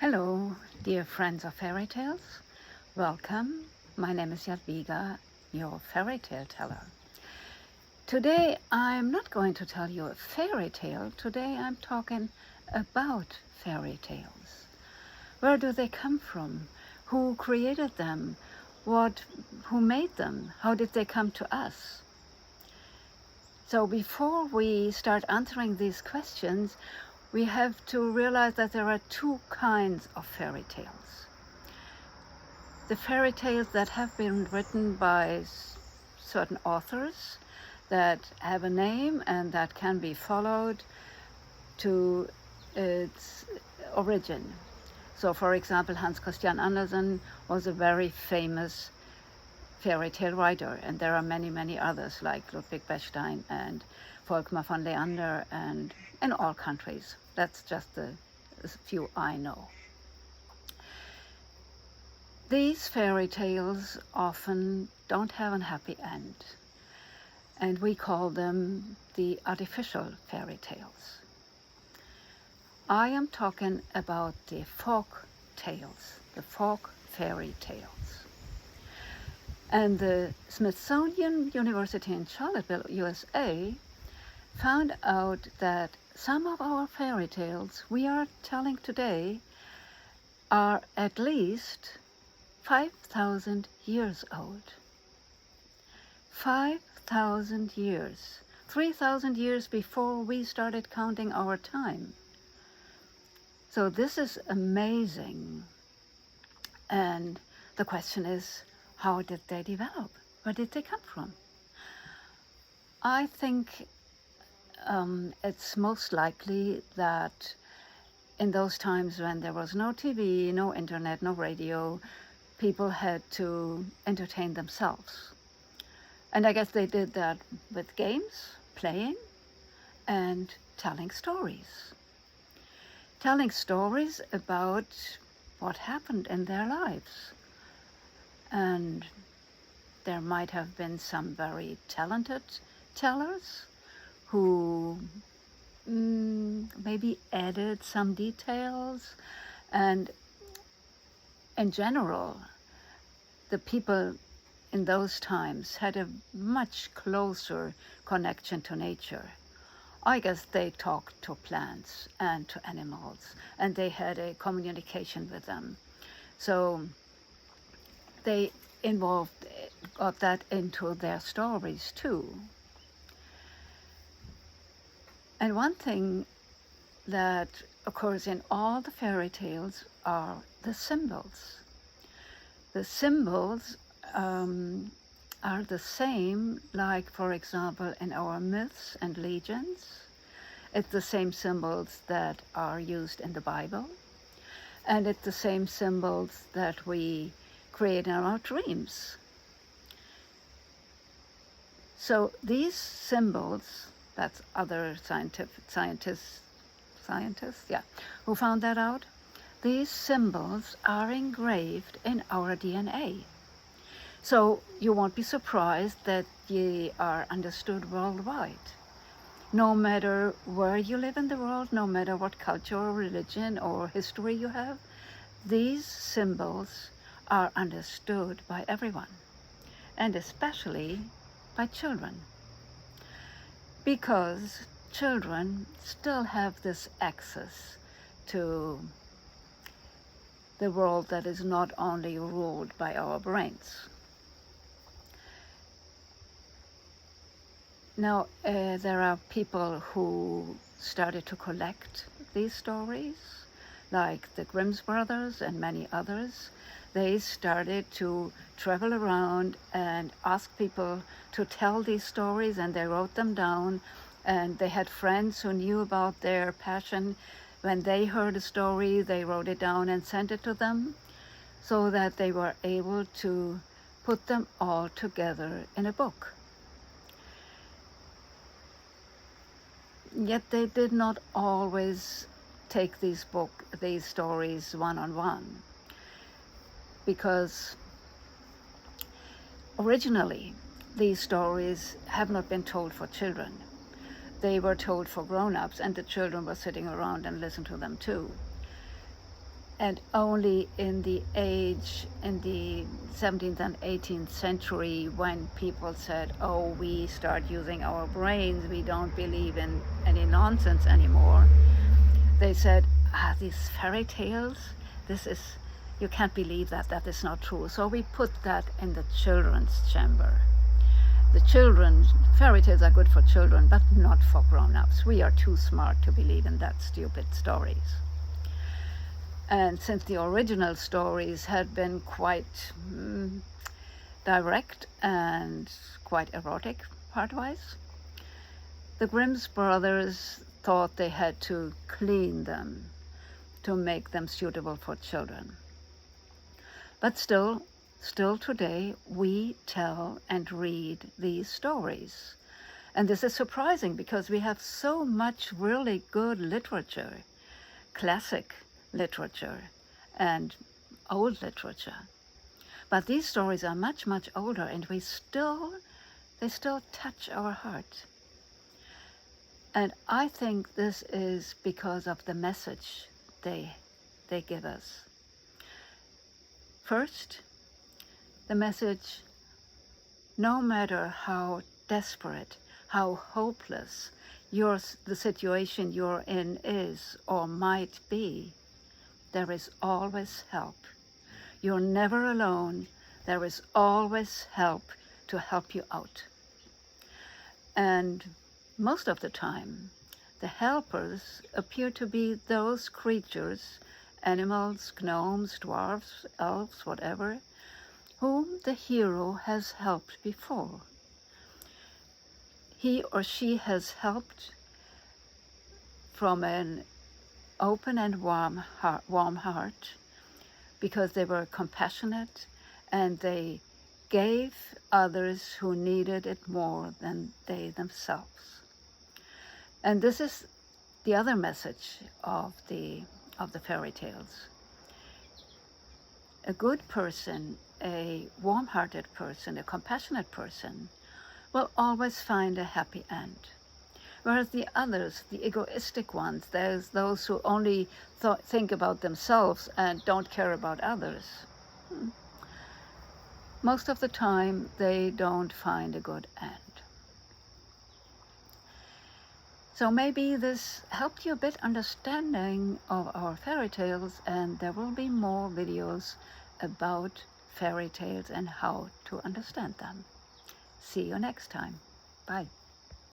Hello, dear friends of fairy tales. Welcome. My name is Jadwiga, your fairy tale teller. Today I'm not going to tell you a fairy tale. Today I'm talking about fairy tales. Where do they come from? Who created them? Who made them? How did they come to us? So before we start answering these questions, we have to realize that there are two kinds of fairy tales. The fairy tales that have been written by certain authors that have a name and that can be followed to its origin. So, for example, Hans Christian Andersen was a very famous fairy tale writer, and there are many, many others like Ludwig Bechstein and Volkmar von Leander and in all countries. That's just the few I know. These fairy tales often don't have a happy end, and we call them the artificial fairy tales. I am talking about the folk tales, the folk fairy tales. And the Smithsonian University in Charlottesville, USA, found out that some of our fairy tales we are telling today are at least 5,000 years old. 5,000 years. 3,000 years before we started counting our time. So this is amazing. And the question is, how did they develop? Where did they come from? I think it's most likely that in those times when there was no TV, no internet, no radio, people had to entertain themselves. And I guess they did that with games, playing, and telling stories. Telling stories about what happened in their lives. And there might have been some very talented tellers who maybe added some details. And in general, the people in those times had a much closer connection to nature. I guess they talked to plants and to animals, and they had a communication with them. So they got that into their stories too. And one thing that occurs in all the fairy tales are the symbols. The symbols are the same, like, for example, in our myths and legends. It's the same symbols that are used in the Bible, and it's the same symbols that we create in our dreams. So these symbols, that's other scientists, who found that out. These symbols are engraved in our DNA. So you won't be surprised that they are understood worldwide. No matter where you live in the world, no matter what culture or religion or history you have, these symbols are understood by everyone, and especially by children. Because children still have this access to the world that is not only ruled by our brains. Now, there are people who started to collect these stories, like the Grimm's brothers and many others. They started to travel around and ask people to tell these stories, and they wrote them down, and they had friends who knew about their passion. When they heard a story, they wrote it down and sent it to them, so that they were able to put them all together in a book. Yet they did not always take these stories one-on-one, because originally these stories have not been told for children. They were told for grown-ups, and the children were sitting around and listened to them too. And only in the 17th and 18th century, when people said, oh, we start using our brains, we don't believe in any nonsense anymore, they said, these fairy tales, you can't believe that is not true. So we put that in the children's chamber. Fairy tales are good for children, but not for grown-ups. We are too smart to believe in that stupid stories. And since the original stories had been quite direct and quite erotic part-wise, the Grimm's brothers thought they had to clean them to make them suitable for children. But still today, we tell and read these stories. And this is surprising because we have so much really good literature, classic literature and old literature. But these stories are much, much older, and they still touch our heart. And I think this is because of the message they give us. First, the message, no matter how desperate, how hopeless the situation you're in is or might be, there is always help. You're never alone. There is always help to help you out. And most of the time, the helpers appear to be those creatures, animals, gnomes, dwarfs, elves, whatever, whom the hero has helped before. He or she has helped from an open and warm heart because they were compassionate and they gave others who needed it more than they themselves. And this is the other message of the fairy tales. A good person, a warm-hearted person, a compassionate person will always find a happy end. Whereas the others, the egoistic ones, there's those who only think about themselves and don't care about others. Most of the time, they don't find a good end. So maybe this helped you a bit understanding of our fairy tales, and there will be more videos about fairy tales and how to understand them. See you next time. Bye.